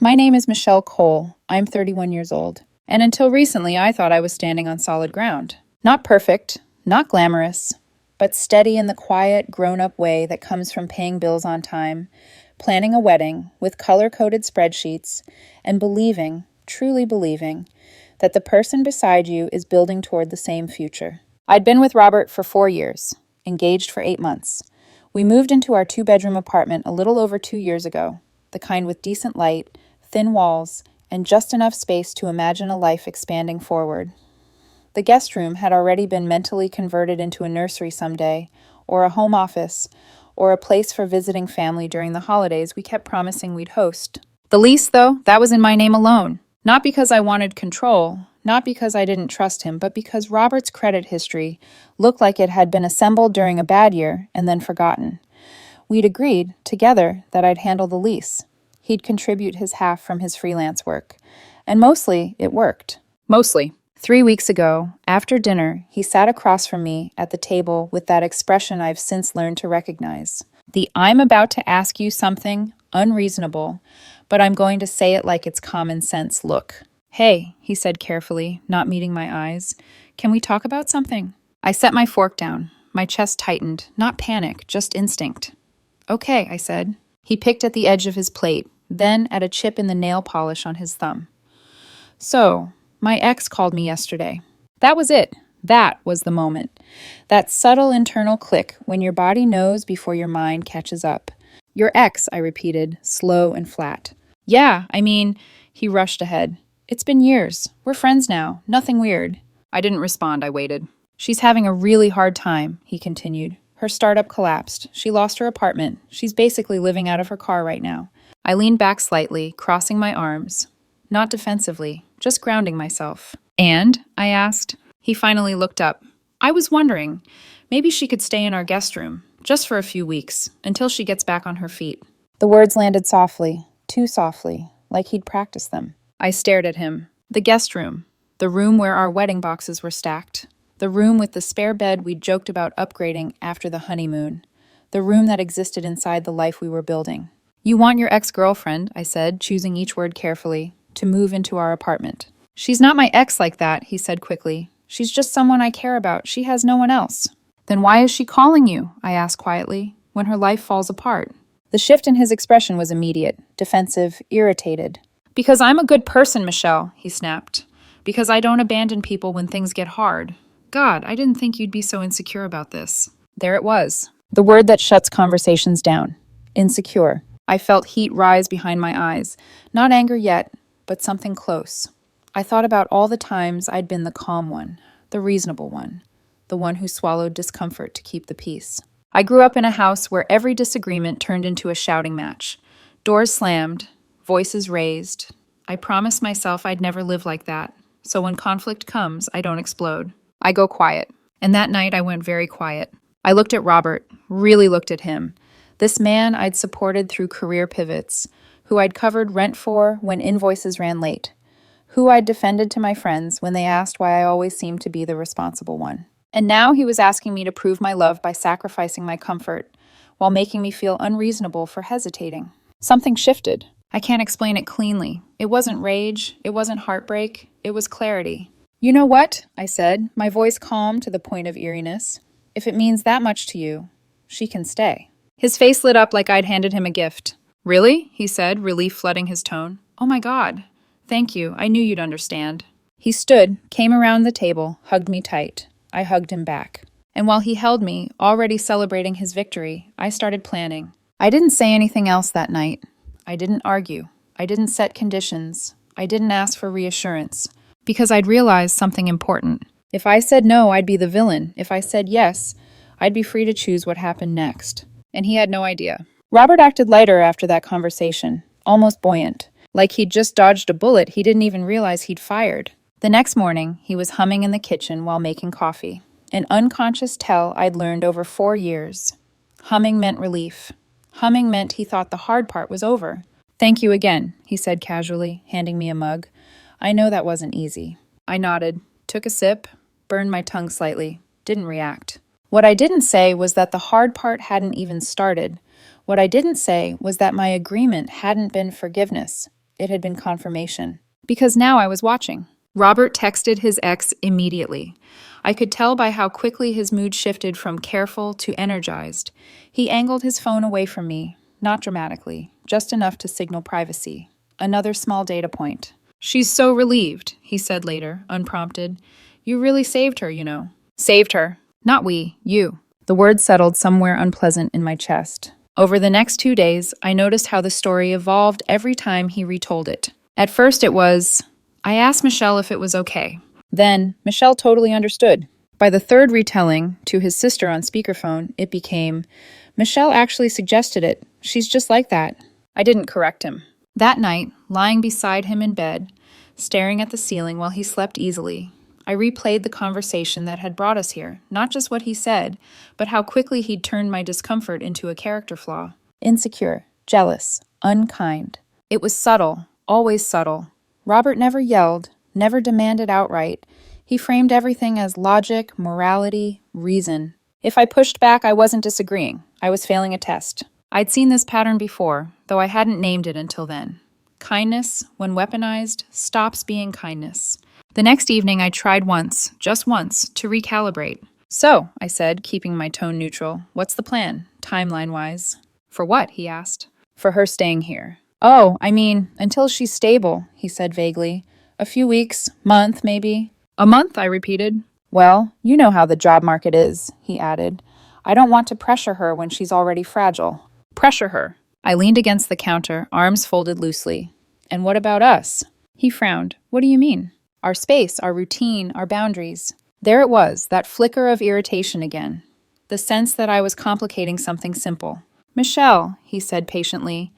My name is Michelle Cole. I'm 31 years old. And until recently, I thought I was standing on solid ground. Not perfect, not glamorous, but steady in the quiet, grown-up way that comes from paying bills on time, planning a wedding with color-coded spreadsheets, and believing, truly believing, that the person beside you is building toward the same future. I'd been with Robert for 4 years, engaged for 8 months. We moved into our 2-bedroom apartment a little over 2 years ago, the kind with decent light, thin walls, and just enough space to imagine a life expanding forward. The guest room had already been mentally converted into a nursery someday, or a home office, or a place for visiting family during the holidays we kept promising we'd host. The lease, though, that was in my name alone. Not because I wanted control, not because I didn't trust him, but because Robert's credit history looked like it had been assembled during a bad year and then forgotten. We'd agreed, together, that I'd handle the lease. He'd contribute his half from his freelance work. And mostly, it worked. Mostly. 3 weeks ago, after dinner, he sat across from me at the table with that expression I've since learned to recognize. The "I'm about to ask you something unreasonable, but I'm going to say it like it's common sense" look. "Hey," he said carefully, not meeting my eyes, "can we talk about something?" I set my fork down. My chest tightened, not panic, just instinct. "Okay," I said. He picked at the edge of his plate, then at a chip in the nail polish on his thumb. "So, my ex called me yesterday." That was it. That was the moment. That subtle internal click when your body knows before your mind catches up. "Your ex," I repeated, slow and flat. "Yeah, he rushed ahead. "It's been years. We're friends now. Nothing weird." I didn't respond. I waited. "She's having a really hard time," he continued. "Her startup collapsed. She lost her apartment. She's basically living out of her car right now." I leaned back slightly, crossing my arms. Not defensively, just grounding myself. "And?" I asked. He finally looked up. "I was wondering, maybe she could stay in our guest room, just for a few weeks, until she gets back on her feet." The words landed softly, too softly, like he'd practiced them. I stared at him. The guest room. The room where our wedding boxes were stacked. The room with the spare bed we'd joked about upgrading after the honeymoon. The room that existed inside the life we were building. "You want your ex-girlfriend," I said, choosing each word carefully, "to move into our apartment." "She's not my ex like that," he said quickly. "She's just someone I care about. She has no one else." "Then why is she calling you?" I asked quietly, "when her life falls apart?" The shift in his expression was immediate, defensive, irritated. "Because I'm a good person, Michelle," he snapped. "Because I don't abandon people when things get hard. God, I didn't think you'd be so insecure about this." There it was. The word that shuts conversations down. Insecure. I felt heat rise behind my eyes. Not anger yet, but something close. I thought about all the times I'd been the calm one, the reasonable one, the one who swallowed discomfort to keep the peace. I grew up in a house where every disagreement turned into a shouting match. Doors slammed, voices raised. I promised myself I'd never live like that, so when conflict comes, I don't explode. I go quiet. And that night I went very quiet. I looked at Robert, really looked at him. This man I'd supported through career pivots, who I'd covered rent for when invoices ran late, who I'd defended to my friends when they asked why I always seemed to be the responsible one. And now he was asking me to prove my love by sacrificing my comfort, while making me feel unreasonable for hesitating. Something shifted. I can't explain it cleanly. It wasn't rage, it wasn't heartbreak, it was clarity. "You know what?" I said, my voice calm to the point of eeriness. "If it means that much to you, she can stay." His face lit up like I'd handed him a gift. "Really?" he said, relief flooding his tone. "Oh my God. Thank you. I knew you'd understand." He stood, came around the table, hugged me tight. I hugged him back. And while he held me, already celebrating his victory, I started planning. I didn't say anything else that night. I didn't argue. I didn't set conditions. I didn't ask for reassurance. Because I'd realized something important. If I said no, I'd be the villain. If I said yes, I'd be free to choose what happened next. And he had no idea. Robert acted lighter after that conversation, almost buoyant. Like he'd just dodged a bullet he didn't even realize he'd fired. The next morning, he was humming in the kitchen while making coffee. An unconscious tell I'd learned over 4 years. Humming meant relief. Humming meant he thought the hard part was over. "Thank you again," he said casually, handing me a mug. "I know that wasn't easy." I nodded, took a sip, burned my tongue slightly, didn't react. What I didn't say was that the hard part hadn't even started. What I didn't say was that my agreement hadn't been forgiveness. it had been confirmation. Because now I was watching. Robert texted his ex immediately. I could tell by how quickly his mood shifted from careful to energized. He angled his phone away from me, not dramatically, just enough to signal privacy. Another small data point. "She's so relieved," he said later, unprompted. "You really saved her, you know." Saved her. Not we, you. The word settled somewhere unpleasant in my chest. Over the next 2 days, I noticed how the story evolved every time he retold it. At first it was, "I asked Michelle if it was okay." Then, Michelle totally understood. By the third retelling, to his sister on speakerphone, it became, "Michelle actually suggested it. She's just like that." I didn't correct him. That night, lying beside him in bed, staring at the ceiling while he slept easily, I replayed the conversation that had brought us here, not just what he said, but how quickly he'd turned my discomfort into a character flaw. Insecure, jealous, unkind. It was subtle, always subtle. Robert never yelled, never demanded outright. He framed everything as logic, morality, reason. If I pushed back, I wasn't disagreeing. I was failing a test. I'd seen this pattern before, though I hadn't named it until then. Kindness, when weaponized, stops being kindness. The next evening, I tried once, just once, to recalibrate. "So," I said, keeping my tone neutral, "what's the plan, timeline-wise?" "For what?" he asked. "For her staying here." "Oh, I mean, until she's stable," he said vaguely. "A few weeks, month, maybe." "A month," I repeated. "Well, you know how the job market is," he added. "I don't want to pressure her when she's already fragile." Pressure her. I leaned against the counter, arms folded loosely. "And what about us?" He frowned. "What do you mean?" "Our space, our routine, our boundaries." There it was, that flicker of irritation again. The sense that I was complicating something simple. "Michelle," he said patiently,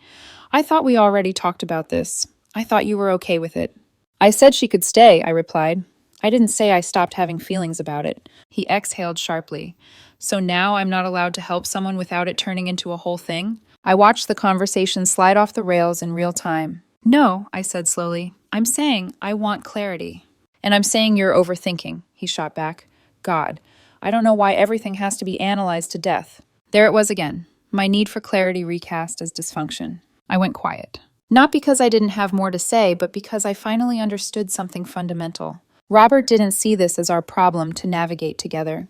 "I thought we already talked about this. I thought you were okay with it." "I said she could stay," I replied. "I didn't say I stopped having feelings about it." He exhaled sharply. "So now I'm not allowed to help someone without it turning into a whole thing?" I watched the conversation slide off the rails in real time. "No," I said slowly. "I'm saying I want clarity." "And I'm saying you're overthinking," he shot back. "God, I don't know why everything has to be analyzed to death." There it was again, my need for clarity recast as dysfunction. I went quiet. Not because I didn't have more to say, but because I finally understood something fundamental. Robert didn't see this as our problem to navigate together.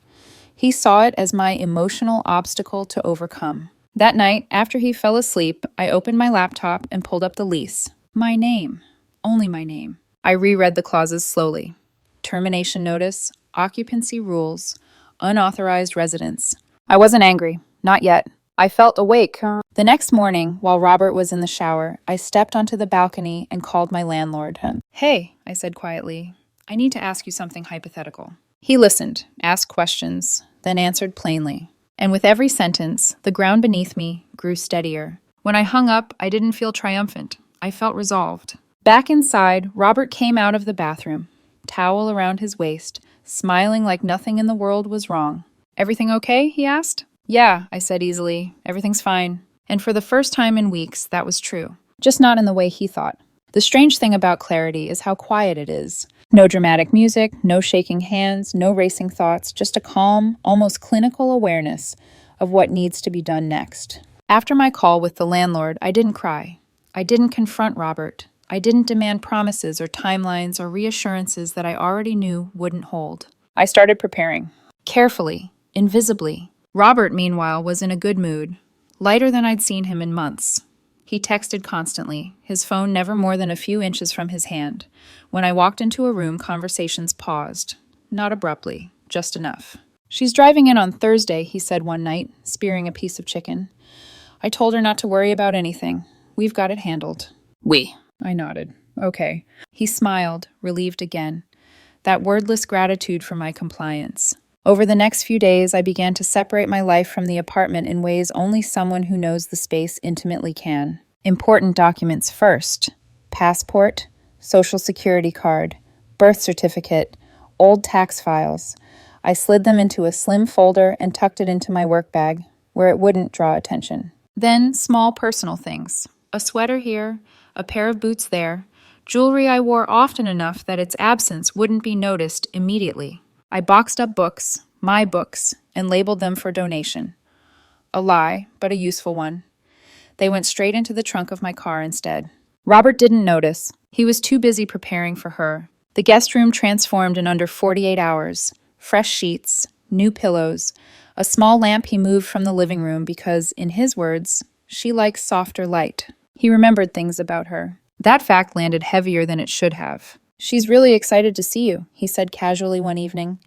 He saw it as my emotional obstacle to overcome. That night, after he fell asleep, I opened my laptop and pulled up the lease. My name. Only my name. I reread the clauses slowly. Termination notice, occupancy rules, unauthorized residence. I wasn't angry. Not yet. I felt awake. The next morning, while Robert was in the shower, I stepped onto the balcony and called my landlord. "Hey," I said quietly, "I need to ask you something hypothetical." He listened, asked questions, then answered plainly. And with every sentence, the ground beneath me grew steadier. When I hung up, I didn't feel triumphant. I felt resolved. Back inside, Robert came out of the bathroom, towel around his waist, smiling like nothing in the world was wrong. "Everything okay?" he asked. "Yeah," I said easily. "Everything's fine." And for the first time in weeks, that was true. Just not in the way he thought. The strange thing about clarity is how quiet it is. No dramatic music, no shaking hands, no racing thoughts, just a calm, almost clinical awareness of what needs to be done next. After my call with the landlord, I didn't cry. I didn't confront Robert. I didn't demand promises or timelines or reassurances that I already knew wouldn't hold. I started preparing. Carefully, invisibly. Robert, meanwhile, was in a good mood. Lighter than I'd seen him in months. He texted constantly, his phone never more than a few inches from his hand. When I walked into a room, conversations paused. Not abruptly, just enough. "She's driving in on Thursday," he said one night, spearing a piece of chicken. "I told her not to worry about anything. We've got it handled." "We," I nodded. "Okay." He smiled, relieved again. That wordless gratitude for my compliance. Over the next few days, I began to separate my life from the apartment in ways only someone who knows the space intimately can. Important documents first. Passport, social security card, birth certificate, old tax files. I slid them into a slim folder and tucked it into my work bag, where it wouldn't draw attention. Then small personal things. A sweater here, a pair of boots there, jewelry I wore often enough that its absence wouldn't be noticed immediately. I boxed up books, my books, and labeled them for donation. A lie, but a useful one. They went straight into the trunk of my car instead. Robert didn't notice. He was too busy preparing for her. The guest room transformed in under 48 hours. Fresh sheets, new pillows, a small lamp he moved from the living room because, in his words, she likes softer light. He remembered things about her. That fact landed heavier than it should have. "She's really excited to see you," he said casually one evening.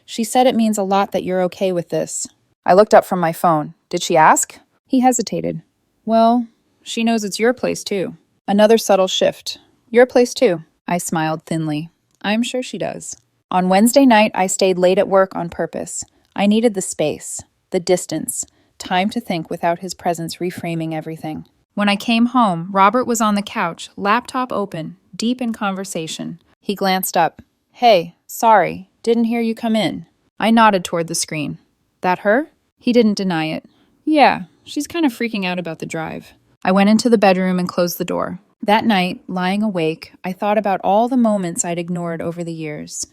"She said it means a lot that you're okay with this." I looked up from my phone. "Did she ask?" He hesitated. "Well, she knows it's your place, too." Another subtle shift. "Your place, too." I smiled thinly. "I'm sure she does." On Wednesday night, I stayed late at work on purpose. I needed the space, the distance, time to think without his presence reframing everything. When I came home, Robert was on the couch, laptop open, deep in conversation. He glanced up. "Hey, sorry, didn't hear you come in." I nodded toward the screen. "That her?" He didn't deny it. "Yeah, she's kind of freaking out about the drive." I went into the bedroom and closed the door. That night, lying awake, I thought about all the moments I'd ignored over the years.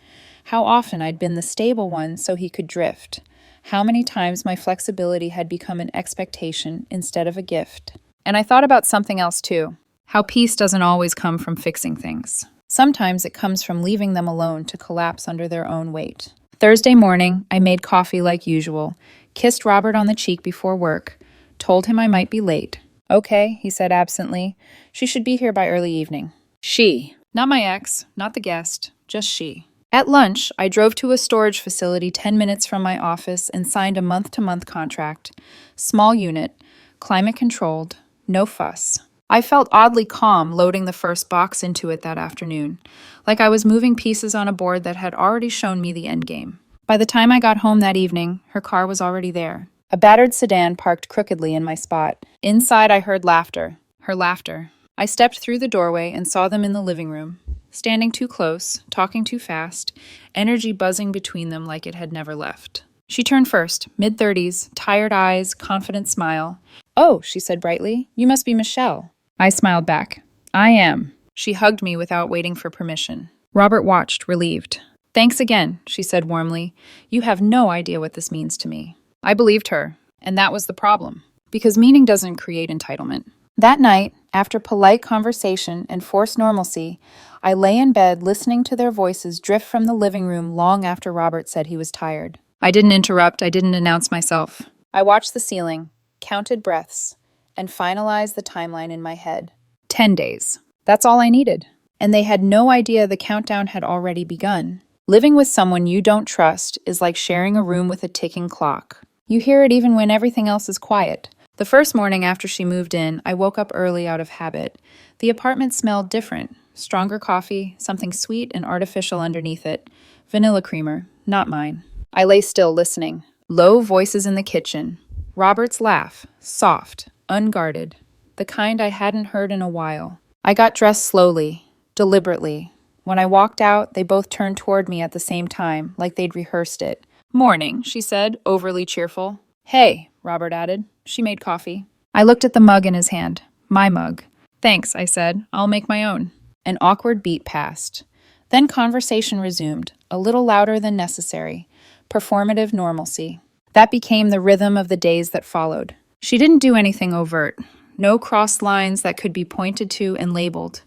How often I'd been the stable one so he could drift. How many times my flexibility had become an expectation instead of a gift. And I thought about something else too. How peace doesn't always come from fixing things. Sometimes it comes from leaving them alone to collapse under their own weight. Thursday morning, I made coffee like usual, kissed Robert on the cheek before work, told him I might be late. "Okay," he said absently. "She should be here by early evening." She. Not my ex, not the guest, just she. At lunch, I drove to a storage facility 10 minutes from my office and signed a month-to-month contract. Small unit, climate-controlled, no fuss. I felt oddly calm loading the first box into it that afternoon, like I was moving pieces on a board that had already shown me the endgame. By the time I got home that evening, her car was already there. A battered sedan parked crookedly in my spot. Inside, I heard laughter. Her laughter. I stepped through the doorway and saw them in the living room. Standing too close, talking too fast, energy buzzing between them like it had never left. She turned first, mid-30s, tired eyes, confident smile. "Oh," she said brightly, "you must be Michelle." I smiled back. "I am." She hugged me without waiting for permission. Robert watched, relieved. "Thanks again," she said warmly. "You have no idea what this means to me." I believed her, and that was the problem, because meaning doesn't create entitlement. That night, after polite conversation and forced normalcy, I lay in bed listening to their voices drift from the living room long after Robert said he was tired. I didn't interrupt, I didn't announce myself. I watched the ceiling, counted breaths, and finalized the timeline in my head. 10 days. That's all I needed. And they had no idea the countdown had already begun. Living with someone you don't trust is like sharing a room with a ticking clock. You hear it even when everything else is quiet. The first morning after she moved in, I woke up early out of habit. The apartment smelled different. Stronger coffee, something sweet and artificial underneath it. Vanilla creamer, not mine. I lay still, listening. Low voices in the kitchen. Robert's laugh, soft, unguarded. The kind I hadn't heard in a while. I got dressed slowly, deliberately. When I walked out, they both turned toward me at the same time, like they'd rehearsed it. "Morning," she said, overly cheerful. "Hey," Robert added. She made coffee. I looked at the mug in his hand. My mug. "Thanks," I said. "I'll make my own." An awkward beat passed. Then conversation resumed, a little louder than necessary. Performative normalcy. That became the rhythm of the days that followed. She didn't do anything overt. No crossed lines that could be pointed to and labeled.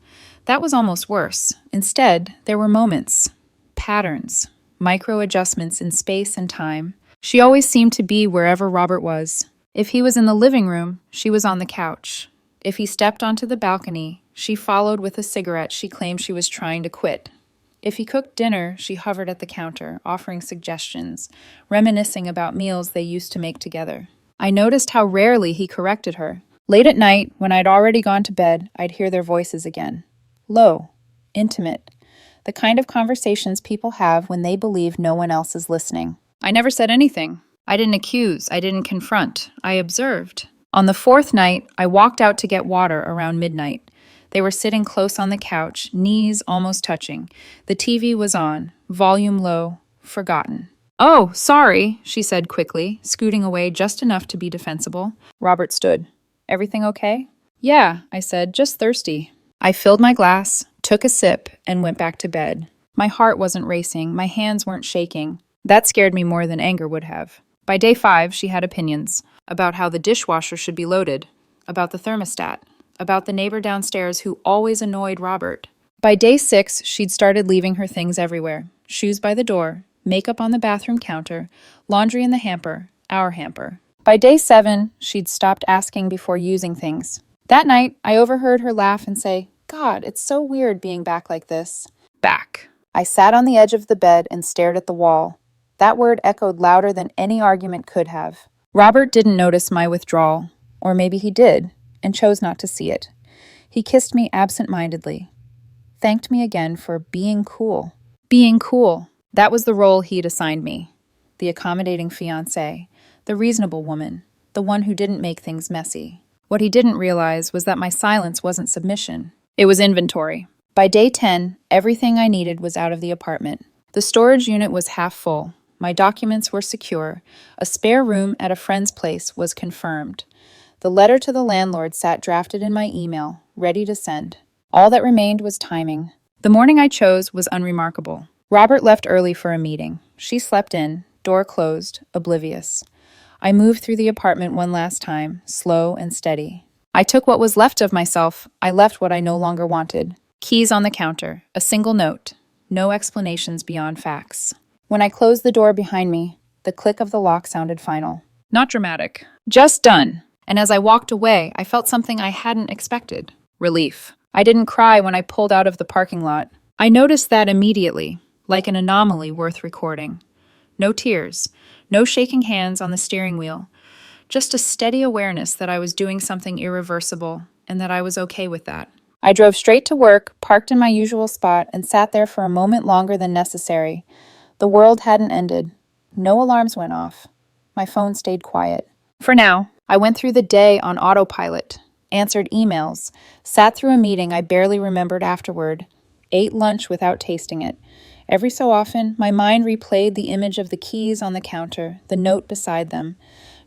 That was almost worse. Instead, there were moments. Patterns. Micro adjustments in space and time. She always seemed to be wherever Robert was. If he was in the living room, she was on the couch. If he stepped onto the balcony, she followed with a cigarette she claimed she was trying to quit. If he cooked dinner, she hovered at the counter, offering suggestions, reminiscing about meals they used to make together. I noticed how rarely he corrected her. Late at night, when I'd already gone to bed, I'd hear their voices again. Low, intimate. The kind of conversations people have when they believe no one else is listening. I never said anything. I didn't accuse. I didn't confront. I observed. On the fourth night, I walked out to get water around midnight. They were sitting close on the couch, knees almost touching. The TV was on, volume low, forgotten. "Oh, sorry," she said quickly, scooting away just enough to be defensible. Robert stood. "Everything okay?" "Yeah," I said, "just thirsty." I filled my glass, took a sip, and went back to bed. My heart wasn't racing, my hands weren't shaking. That scared me more than anger would have. By day 5, she had opinions about how the dishwasher should be loaded, about the thermostat, about the neighbor downstairs who always annoyed Robert. By day 6, she'd started leaving her things everywhere. Shoes by the door, makeup on the bathroom counter, laundry in the hamper, our hamper. By day 7, she'd stopped asking before using things. That night, I overheard her laugh and say, "God, it's so weird being back like this." Back. I sat on the edge of the bed and stared at the wall. That word echoed louder than any argument could have. Robert didn't notice my withdrawal, or maybe he did, and chose not to see it. He kissed me absent-mindedly, thanked me again for being cool. Being cool. That was the role he'd assigned me. The accommodating fiancé, the reasonable woman, the one who didn't make things messy. What he didn't realize was that my silence wasn't submission. It was inventory. By day 10, everything I needed was out of the apartment. The storage unit was half full. My documents were secure. A spare room at a friend's place was confirmed. The letter to the landlord sat drafted in my email, ready to send. All that remained was timing. The morning I chose was unremarkable. Robert left early for a meeting. She slept in, door closed, oblivious. I moved through the apartment one last time, slow and steady. I took what was left of myself. I left what I no longer wanted. Keys on the counter, a single note, no explanations beyond facts. When I closed the door behind me, the click of the lock sounded final. Not dramatic. Just done. And as I walked away, I felt something I hadn't expected. Relief. I didn't cry when I pulled out of the parking lot. I noticed that immediately, like an anomaly worth recording. No tears, no shaking hands on the steering wheel, just a steady awareness that I was doing something irreversible and that I was okay with that. I drove straight to work, parked in my usual spot, and sat there for a moment longer than necessary. The world hadn't ended. No alarms went off. My phone stayed quiet. For now, I went through the day on autopilot, answered emails, sat through a meeting I barely remembered afterward, ate lunch without tasting it. Every so often, my mind replayed the image of the keys on the counter, the note beside them.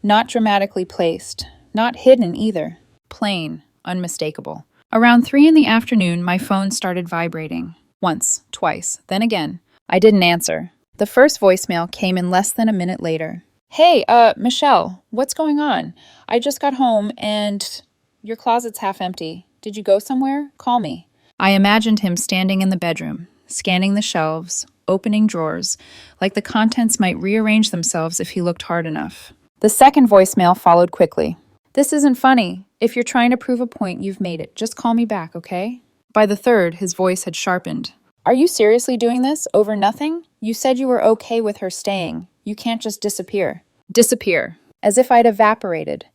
Not dramatically placed, not hidden either. Plain, unmistakable. Around 3 in the afternoon, my phone started vibrating. Once, twice, then again. I didn't answer. The first voicemail came in less than a minute later. "Hey, Michelle, what's going on? I just got home and your closet's half empty. Did you go somewhere? Call me." I imagined him standing in the bedroom, scanning the shelves, opening drawers, like the contents might rearrange themselves if he looked hard enough. The second voicemail followed quickly. "This isn't funny. If you're trying to prove a point, you've made it. Just call me back, okay?" By the third, his voice had sharpened. "Are you seriously doing this? Over nothing? You said you were okay with her staying. You can't just disappear." Disappear. As if I'd evaporated.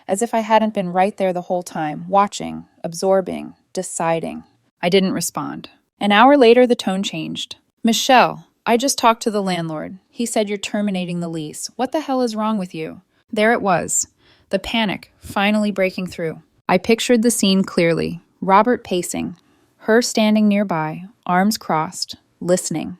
As if I hadn't been right there the whole time, watching, absorbing, deciding. I didn't respond. An hour later, the tone changed. "Michelle, I just talked to the landlord. He said you're terminating the lease. What the hell is wrong with you?" There it was. The panic, finally breaking through. I pictured the scene clearly. Robert pacing. Her standing nearby, arms crossed, listening.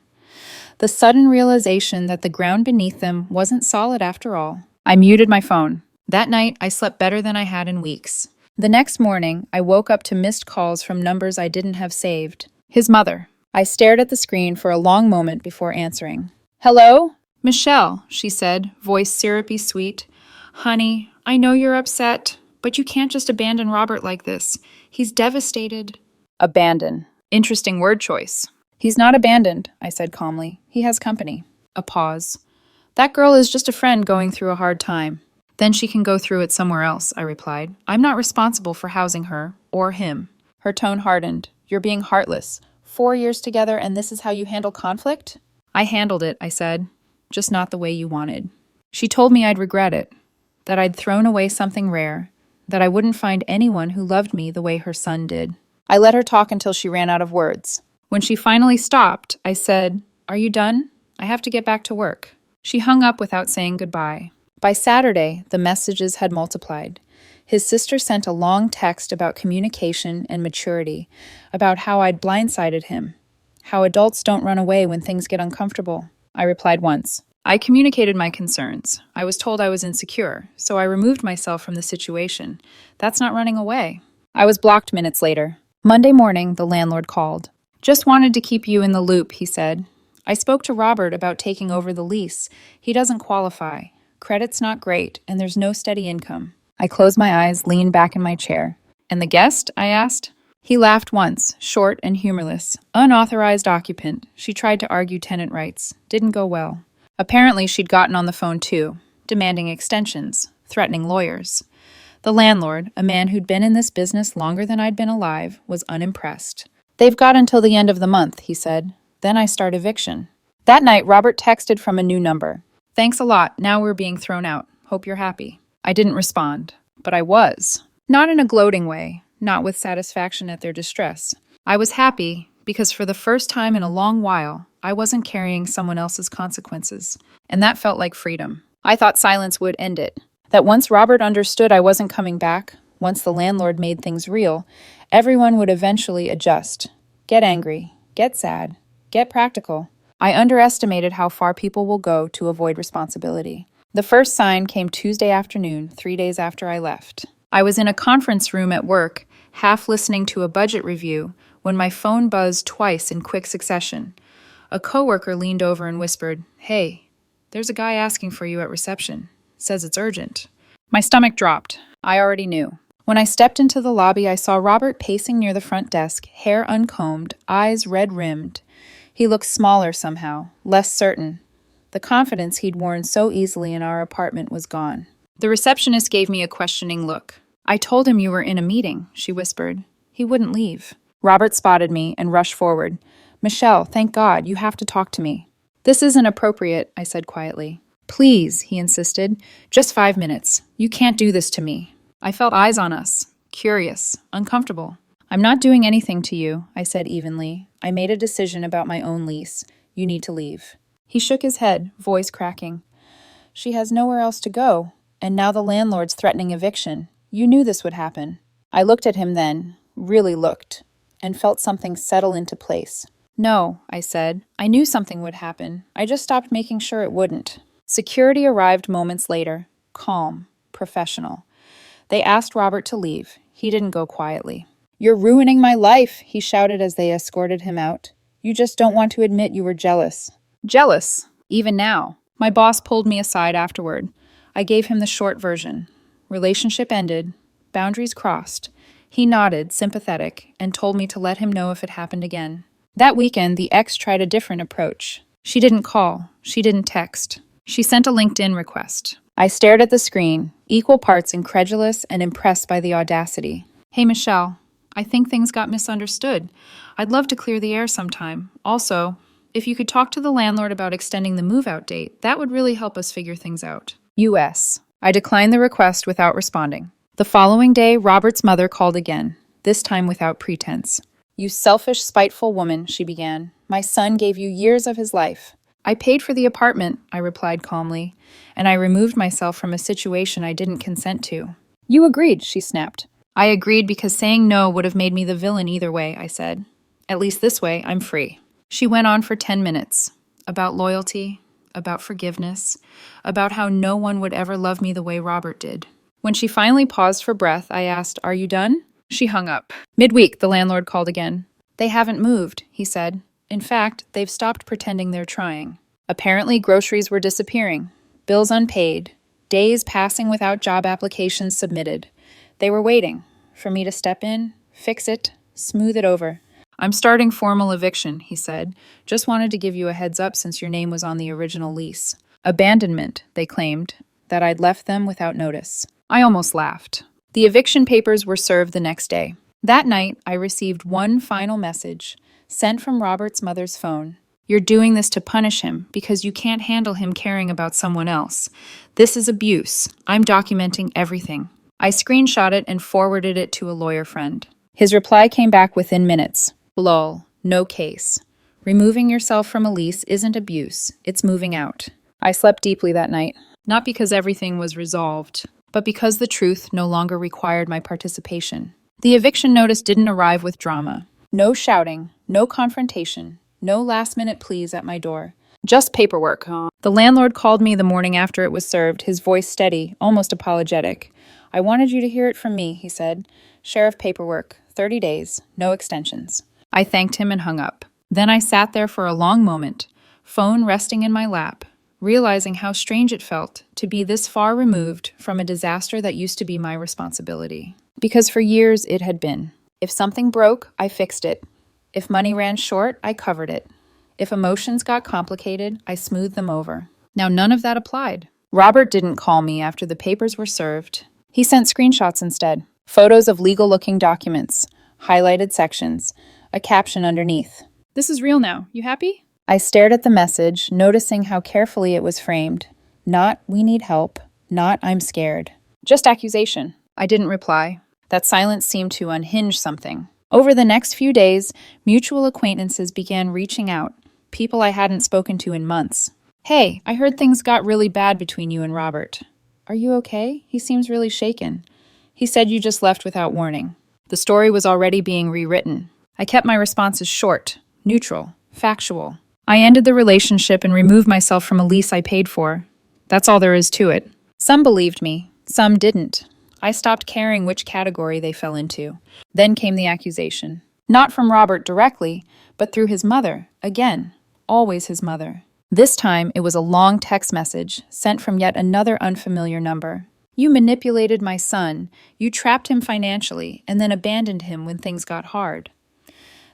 The sudden realization that the ground beneath them wasn't solid after all. I muted my phone. That night, I slept better than I had in weeks. The next morning, I woke up to missed calls from numbers I didn't have saved. His mother. I stared at the screen for a long moment before answering. "Hello?" "Michelle," she said, voice syrupy sweet. "Honey, I know you're upset, but you can't just abandon Robert like this. He's devastated." Abandon. Interesting word choice. "He's not abandoned," I said calmly. "He has company." A pause. "That girl is just a friend going through a hard time." "Then she can go through it somewhere else," I replied. "I'm not responsible for housing her, or him." Her tone hardened. "You're being heartless. 4 years together and this is how you handle conflict?" "I handled it," I said. "Just not the way you wanted." She told me I'd regret it. That I'd thrown away something rare. That I wouldn't find anyone who loved me the way her son did. I let her talk until she ran out of words. When she finally stopped, I said, "Are you done? I have to get back to work." She hung up without saying goodbye. By Saturday, the messages had multiplied. His sister sent a long text about communication and maturity, about how I'd blindsided him, how adults don't run away when things get uncomfortable. I replied once. I communicated my concerns. I was told I was insecure, so I removed myself from the situation. That's not running away. I was blocked minutes later. Monday morning, the landlord called. "Just wanted to keep you in the loop," he said. "I spoke to Robert about taking over the lease. He doesn't qualify. Credit's not great, and there's no steady income." I closed my eyes, leaned back in my chair. And the guest? I asked. He laughed once, short and humorless. Unauthorized occupant. She tried to argue tenant rights. Didn't go well. Apparently, she'd gotten on the phone too, demanding extensions, threatening lawyers. The landlord, a man who'd been in this business longer than I'd been alive, was unimpressed. They've got until the end of the month, he said. Then I start eviction. That night, Robert texted from a new number. Thanks a lot. Now we're being thrown out. Hope you're happy. I didn't respond, but I was. Not in a gloating way, not with satisfaction at their distress. I was happy because for the first time in a long while, I wasn't carrying someone else's consequences, and that felt like freedom. I thought silence would end it, that once Robert understood I wasn't coming back, once the landlord made things real, everyone would eventually adjust, get angry, get sad, get practical. I underestimated how far people will go to avoid responsibility. The first sign came Tuesday afternoon, 3 days after I left. I was in a conference room at work, half listening to a budget review, when my phone buzzed twice in quick succession. A coworker leaned over and whispered, "Hey, there's a guy asking for you at reception. Says it's urgent." My stomach dropped. I already knew. When I stepped into the lobby, I saw Robert pacing near the front desk, hair uncombed, eyes red-rimmed. He looked smaller somehow, less certain. The confidence he'd worn so easily in our apartment was gone. The receptionist gave me a questioning look. "I told him you were in a meeting," she whispered. "He wouldn't leave." Robert spotted me and rushed forward. "Michelle, thank God, you have to talk to me." "This isn't appropriate," I said quietly. "Please," he insisted. "Just 5 minutes. You can't do this to me." I felt eyes on us. Curious. Uncomfortable. "I'm not doing anything to you," I said evenly. "I made a decision about my own lease. You need to leave." He shook his head, voice cracking. "She has nowhere else to go. And now the landlord's threatening eviction. You knew this would happen." I looked at him then, really looked, and felt something settle into place. "No," I said. "I knew something would happen. I just stopped making sure it wouldn't." Security arrived moments later, calm, professional. They asked Robert to leave. He didn't go quietly. "You're ruining my life," he shouted as they escorted him out. "You just don't want to admit you were jealous." Jealous, even now. My boss pulled me aside afterward. I gave him the short version. Relationship ended, boundaries crossed. He nodded, sympathetic, and told me to let him know if it happened again. That weekend, the ex tried a different approach. She didn't call. She didn't text. She sent a LinkedIn request. I stared at the screen, equal parts incredulous and impressed by the audacity. "Hey, Michelle, I think things got misunderstood. I'd love to clear the air sometime. Also, if you could talk to the landlord about extending the move-out date, that would really help us figure things out. U.S." I declined the request without responding. The following day, Robert's mother called again, this time without pretense. "You selfish, spiteful woman," she began. "My son gave you years of his life." "I paid for the apartment," I replied calmly, "and I removed myself from a situation I didn't consent to." "You agreed," she snapped. "I agreed because saying no would have made me the villain either way," I said. "At least this way, I'm free." She went on for 10 minutes, about loyalty, about forgiveness, about how no one would ever love me the way Robert did. When she finally paused for breath, I asked, "Are you done?" She hung up. Midweek, the landlord called again. "They haven't moved," he said. "In fact, they've stopped pretending they're trying." Apparently, groceries were disappearing, bills unpaid, days passing without job applications submitted. They were waiting for me to step in, fix it, smooth it over. "I'm starting formal eviction," he said. "Just wanted to give you a heads up since your name was on the original lease." Abandonment, they claimed, that I'd left them without notice. I almost laughed. The eviction papers were served the next day. That night, I received one final message, sent from Robert's mother's phone. "You're doing this to punish him because you can't handle him caring about someone else. This is abuse. I'm documenting everything." I screenshot it and forwarded it to a lawyer friend. His reply came back within minutes. "Lol, no case. Removing yourself from a lease isn't abuse, it's moving out." I slept deeply that night, not because everything was resolved, but because the truth no longer required my participation. The eviction notice didn't arrive with drama. No shouting, no confrontation, no last-minute pleas at my door. Just paperwork. The landlord called me the morning after it was served, his voice steady, almost apologetic. "I wanted you to hear it from me," he said. "Sheriff paperwork, 30 days, no extensions." I thanked him and hung up. Then I sat there for a long moment, phone resting in my lap, realizing how strange it felt to be this far removed from a disaster that used to be my responsibility. Because for years it had been. If something broke, I fixed it. If money ran short, I covered it. If emotions got complicated, I smoothed them over. Now none of that applied. Robert didn't call me after the papers were served. He sent screenshots instead. Photos of legal-looking documents, highlighted sections, a caption underneath. "This is real now. You happy?" I stared at the message, noticing how carefully it was framed. Not, "We need help." Not, "I'm scared." Just accusation. I didn't reply. That silence seemed to unhinge something. Over the next few days, mutual acquaintances began reaching out, people I hadn't spoken to in months. "Hey, I heard things got really bad between you and Robert. Are you okay? He seems really shaken. He said you just left without warning." The story was already being rewritten. I kept my responses short, neutral, factual. I ended the relationship and removed myself from a lease I paid for. That's all there is to it. Some believed me, some didn't. I stopped caring which category they fell into. Then came the accusation. Not from Robert directly, but through his mother. Again, always his mother. This time, it was a long text message sent from yet another unfamiliar number. "You manipulated my son, you trapped him financially, and then abandoned him when things got hard."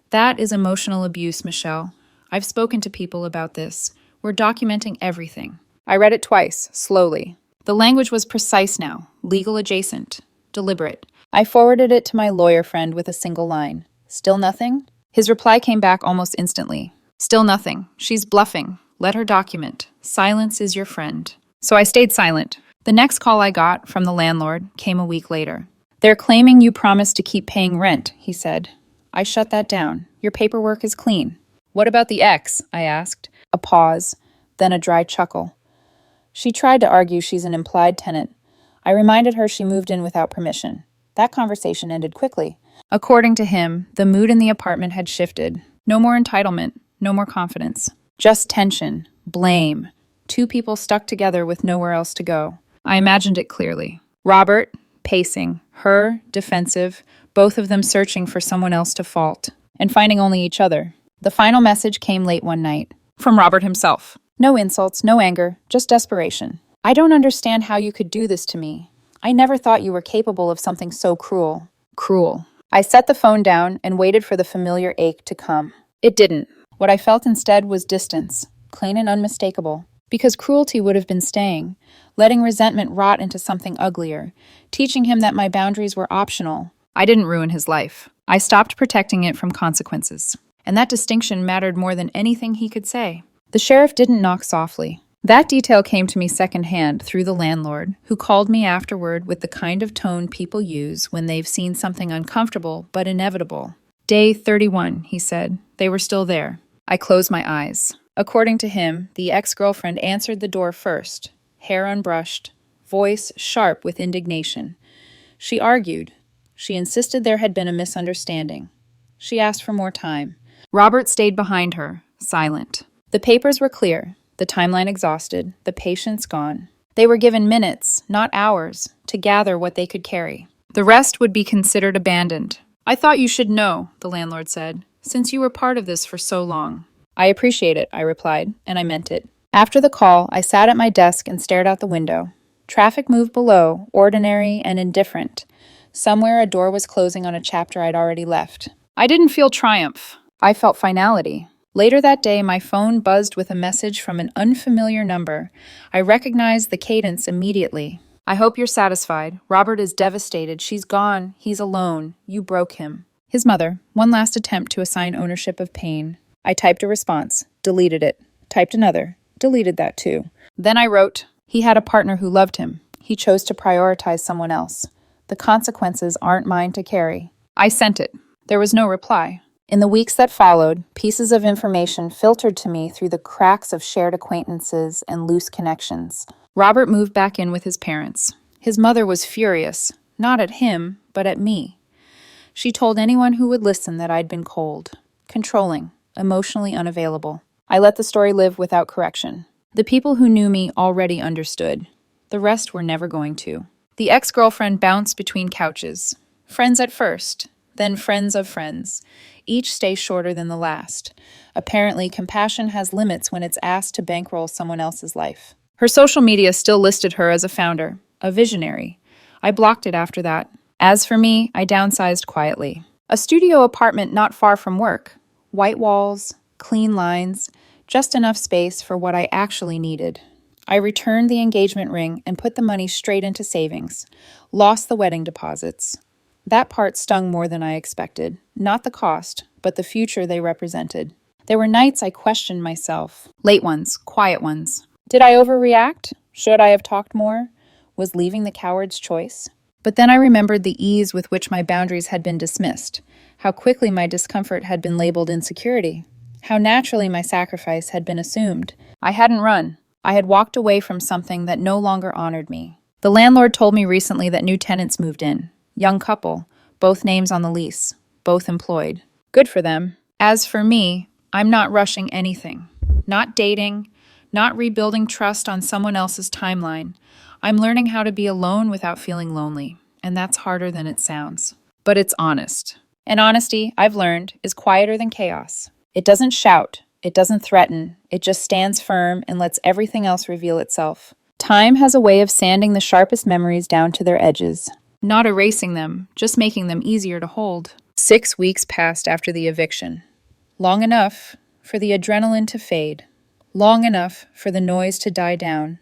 That is emotional abuse, Michelle. I've spoken to people about this. We're documenting everything. I read it twice, slowly. The language was precise now, legal adjacent, deliberate. I forwarded it to my lawyer friend with a single line. "Still nothing?" His reply came back almost instantly. "Still nothing. She's bluffing. Let her document. Silence is your friend." So I stayed silent. The next call I got from the landlord came a week later. "They're claiming you promised to keep paying rent," he said. I shut that down. "Your paperwork is clean." "What about the ex?" I asked. A pause, then a dry chuckle. She tried to argue she's an implied tenant. I reminded her she moved in without permission. That conversation ended quickly. According to him, the mood in the apartment had shifted. No more entitlement, no more confidence. Just tension, blame. Two people stuck together with nowhere else to go. I imagined it clearly. Robert, pacing. Her, defensive. Both of them searching for someone else to fault. And finding only each other. The final message came late one night. From Robert himself. No insults, no anger, just desperation. "I don't understand how you could do this to me. I never thought you were capable of something so cruel." Cruel. I set the phone down and waited for the familiar ache to come. It didn't. What I felt instead was distance, plain and unmistakable. Because cruelty would have been staying, letting resentment rot into something uglier, teaching him that my boundaries were optional. I didn't ruin his life. I stopped protecting it from consequences. And that distinction mattered more than anything he could say. The sheriff didn't knock softly. That detail came to me secondhand through the landlord, who called me afterward with the kind of tone people use when they've seen something uncomfortable but inevitable. "Day 31, he said. They were still there." I closed my eyes. According to him, the ex-girlfriend answered the door first, hair unbrushed, voice sharp with indignation. She argued. She insisted there had been a misunderstanding. She asked for more time. Robert stayed behind her, silent. The papers were clear, the timeline exhausted, the patience gone. They were given minutes, not hours, to gather what they could carry. The rest would be considered abandoned. "I thought you should know," the landlord said, "since you were part of this for so long." "I appreciate it," I replied, and I meant it. After the call, I sat at my desk and stared out the window. Traffic moved below, ordinary and indifferent. Somewhere a door was closing on a chapter I'd already left. I didn't feel triumph. I felt finality. Later that day, my phone buzzed with a message from an unfamiliar number. I recognized the cadence immediately. "I hope you're satisfied. Robert is devastated. She's gone. He's alone. You broke him." His mother, one last attempt to assign ownership of pain. I typed a response, deleted it. Typed another, deleted that too. Then I wrote, "He had a partner who loved him. He chose to prioritize someone else. The consequences aren't mine to carry." I sent it. There was no reply. In the weeks that followed, pieces of information filtered to me through the cracks of shared acquaintances and loose connections. Robert moved back in with his parents. His mother was furious, not at him, but at me. She told anyone who would listen that I'd been cold, controlling, emotionally unavailable. I let the story live without correction. The people who knew me already understood. The rest were never going to. The ex-girlfriend bounced between couches. Friends at first, then friends of friends. Each stays shorter than the last. Apparently, compassion has limits when it's asked to bankroll someone else's life. Her social media still listed her as a founder, a visionary. I blocked it after that. As for me, I downsized quietly. A studio apartment not far from work. White walls, clean lines, just enough space for what I actually needed. I returned the engagement ring and put the money straight into savings. Lost the wedding deposits. That part stung more than I expected. Not the cost, but the future they represented. There were nights I questioned myself. Late ones, quiet ones. Did I overreact? Should I have talked more? Was leaving the coward's choice? But then I remembered the ease with which my boundaries had been dismissed, how quickly my discomfort had been labeled insecurity, how naturally my sacrifice had been assumed. I hadn't run. I had walked away from something that no longer honored me. The landlord told me recently that new tenants moved in. Young couple, both names on the lease, both employed. Good for them. As for me, I'm not rushing anything. Not dating, not rebuilding trust on someone else's timeline. I'm learning how to be alone without feeling lonely, and that's harder than it sounds. But it's honest. And honesty, I've learned, is quieter than chaos. It doesn't shout, it doesn't threaten, it just stands firm and lets everything else reveal itself. Time has a way of sanding the sharpest memories down to their edges. Not erasing them, just making them easier to hold. 6 weeks passed after the eviction. Long enough for the adrenaline to fade. Long enough for the noise to die down.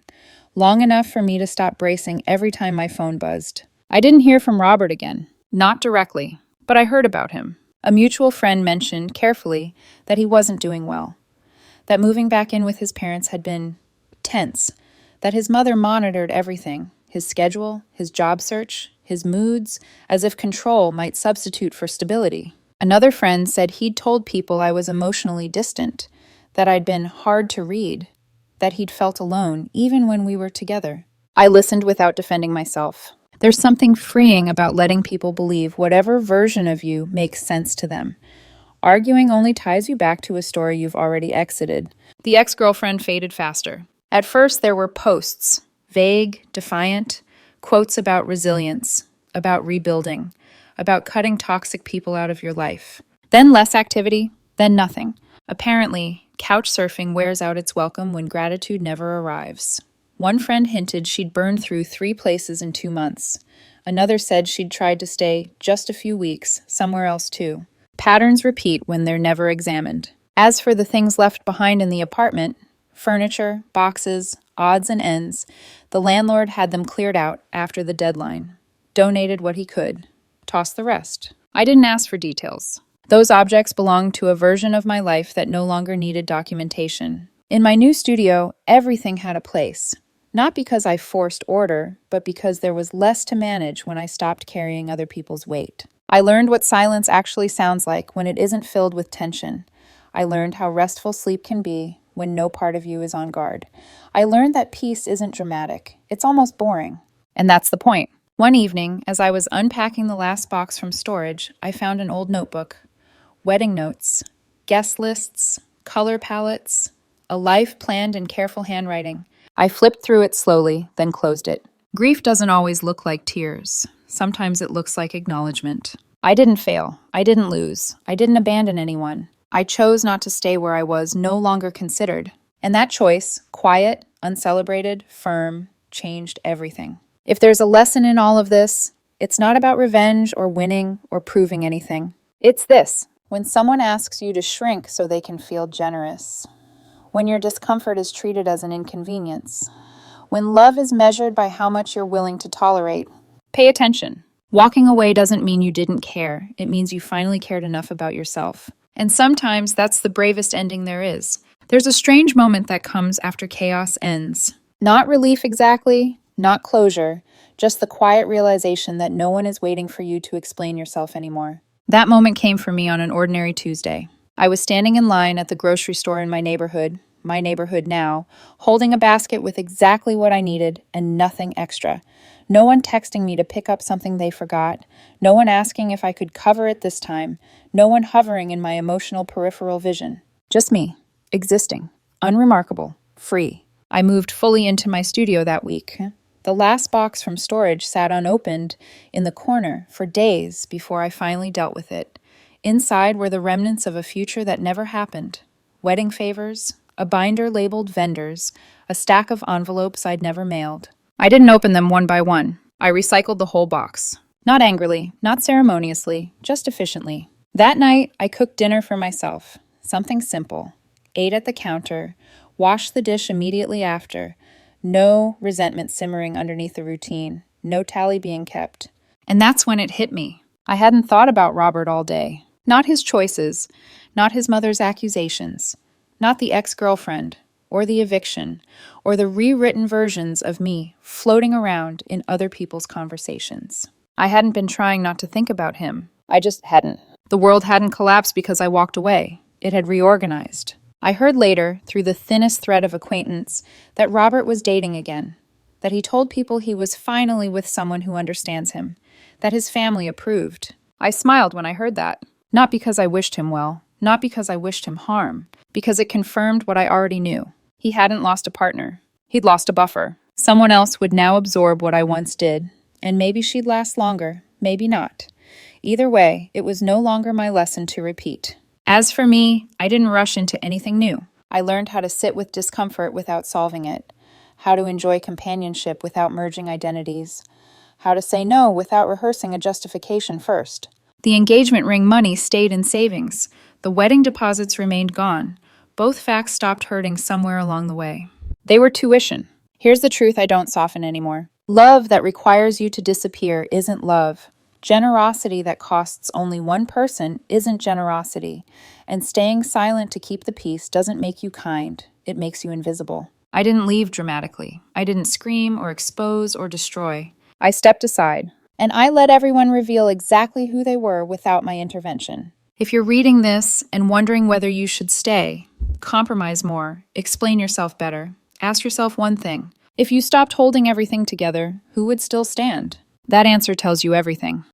Long enough for me to stop bracing every time my phone buzzed. I didn't hear from Robert again. Not directly, but I heard about him. A mutual friend mentioned, carefully, that he wasn't doing well. That moving back in with his parents had been tense. That his mother monitored everything. His schedule, his job search, his moods, as if control might substitute for stability. Another friend said he'd told people I was emotionally distant, that I'd been hard to read, that he'd felt alone, even when we were together. I listened without defending myself. There's something freeing about letting people believe whatever version of you makes sense to them. Arguing only ties you back to a story you've already exited. The ex-girlfriend faded faster. At first, there were posts, vague, defiant, quotes about resilience, about rebuilding, about cutting toxic people out of your life. Then less activity, then nothing. Apparently, couch surfing wears out its welcome when gratitude never arrives. One friend hinted she'd burned through 3 places in 2 months. Another said she'd tried to stay just a few weeks, somewhere else too. Patterns repeat when they're never examined. As for the things left behind in the apartment, furniture, boxes, odds and ends, the landlord had them cleared out after the deadline. Donated what he could. Tossed the rest. I didn't ask for details. Those objects belonged to a version of my life that no longer needed documentation. In my new studio, everything had a place. Not because I forced order, but because there was less to manage when I stopped carrying other people's weight. I learned what silence actually sounds like when it isn't filled with tension. I learned how restful sleep can be when no part of you is on guard. I learned that peace isn't dramatic. It's almost boring. And that's the point. One evening, as I was unpacking the last box from storage, I found an old notebook. Wedding notes, guest lists, color palettes, a life planned in careful handwriting. I flipped through it slowly, then closed it. Grief doesn't always look like tears. Sometimes it looks like acknowledgement. I didn't fail. I didn't lose. I didn't abandon anyone. I chose not to stay where I was no longer considered. And that choice, quiet, uncelebrated, firm, changed everything. If there's a lesson in all of this, it's not about revenge or winning or proving anything. It's this. When someone asks you to shrink so they can feel generous. When your discomfort is treated as an inconvenience. When love is measured by how much you're willing to tolerate. Pay attention. Walking away doesn't mean you didn't care. It means you finally cared enough about yourself. And sometimes that's the bravest ending there is. There's a strange moment that comes after chaos ends. Not relief exactly, not closure, just the quiet realization that no one is waiting for you to explain yourself anymore. That moment came for me on an ordinary Tuesday. I was standing in line at the grocery store in my neighborhood now, holding a basket with exactly what I needed and nothing extra. No one texting me to pick up something they forgot. No one asking if I could cover it this time. No one hovering in my emotional peripheral vision. Just me, existing, unremarkable, free. I moved fully into my studio that week. The last box from storage sat unopened in the corner for days before I finally dealt with it. Inside were the remnants of a future that never happened. Wedding favors, a binder labeled vendors, a stack of envelopes I'd never mailed. I didn't open them one by one. I recycled the whole box. Not angrily, not ceremoniously, just efficiently. That night, I cooked dinner for myself. Something simple. Ate at the counter, washed the dish immediately after. No resentment simmering underneath the routine. No tally being kept. And that's when it hit me. I hadn't thought about Robert all day. Not his choices, not his mother's accusations, not the ex-girlfriend, or the eviction, or the rewritten versions of me floating around in other people's conversations. I hadn't been trying not to think about him. I just hadn't. The world hadn't collapsed because I walked away. It had reorganized. I heard later, through the thinnest thread of acquaintance, that Robert was dating again, that he told people he was finally with someone who understands him, that his family approved. I smiled when I heard that. Not because I wished him well, not because I wished him harm, because it confirmed what I already knew. He hadn't lost a partner. He'd lost a buffer. Someone else would now absorb what I once did, and maybe she'd last longer, maybe not. Either way, it was no longer my lesson to repeat. As for me, I didn't rush into anything new. I learned how to sit with discomfort without solving it, how to enjoy companionship without merging identities, how to say no without rehearsing a justification first. The engagement ring money stayed in savings. The wedding deposits remained gone. Both facts stopped hurting somewhere along the way. They were tuition. Here's the truth I don't soften anymore. Love that requires you to disappear isn't love. Generosity that costs only one person isn't generosity. And staying silent to keep the peace doesn't make you kind. It makes you invisible. I didn't leave dramatically. I didn't scream or expose or destroy. I stepped aside. And I let everyone reveal exactly who they were without my intervention. If you're reading this and wondering whether you should stay, compromise more, explain yourself better, ask yourself one thing. If you stopped holding everything together, who would still stand? That answer tells you everything.